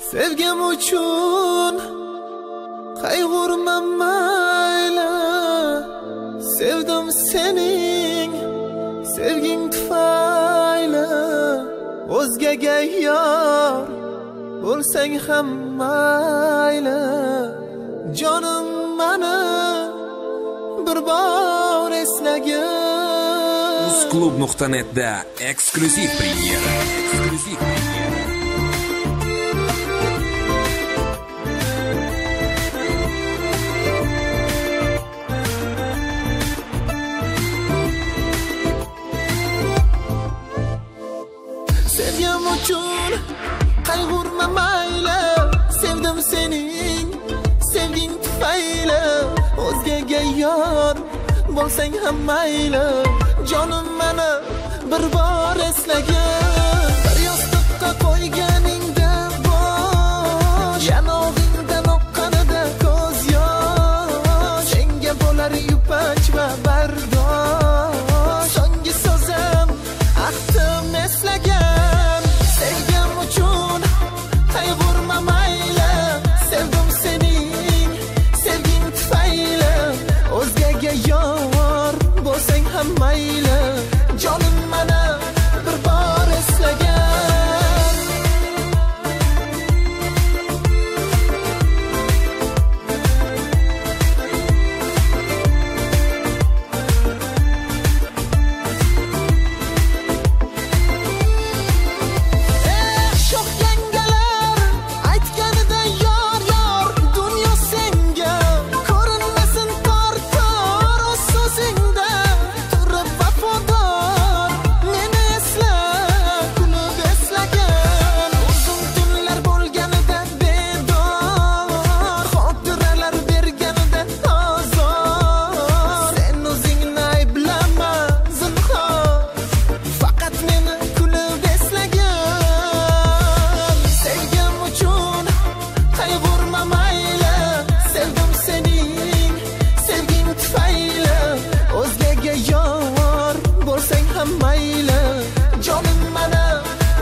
Sevgim uchun qayg'urma mayli, sevdim sening sevging tufayli. O'zgaga yor bo'lsang ham mayli, jonim meni bir bor eslagin. Uzclub.net'da eksklyuziv premyera. Sevgim uchun qayg'urma mayli, sevdim sening sevging tufayli. O'zgaga yor bo'lsang ham mayli, jonim meni bir bor eslagin. Bir yostiqqa qo'yganingda bosh, yanog'ingdan oqqanida ko'z yosh. Senga bo'lar yupash va bardosh, so'nggi so'zim ahdim eslagan. Sevgim uchun qayg'urma mayli, sevdim sening sevging tufayli. O'zgaga yor bo'lsang ham mayli, jonim meni bir bor eslagan. Shoh yangalar aytganida yor yor, dunyo senga ko'rinmasin tortar o'z so'zingda. Turib vafodor meni esla, kulib eslagan. Uzun tunlar bo'lganida bedor, xotiralar berganida azor. Sen o'zingni ayblama zinhor, faqat meni kulib eslagan. Sevgim uchun qayg'urma mayli, sevdim sening sevging tufayli. O'zgaga yor bo'lsang ham mayli, jonim meni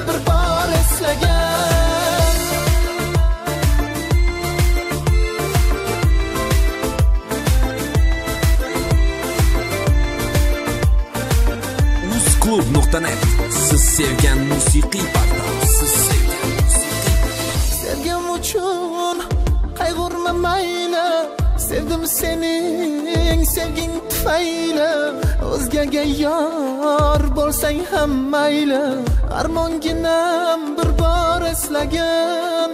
bir bor eslagan. Uzclub.net siz sevgan musiqiy portal. Sevgim uchun qayg'urma mayli, sevdim sening sevging tufayli. O'zgaga yor bo'lsang ham mayli, armonginam bir bor eslagin.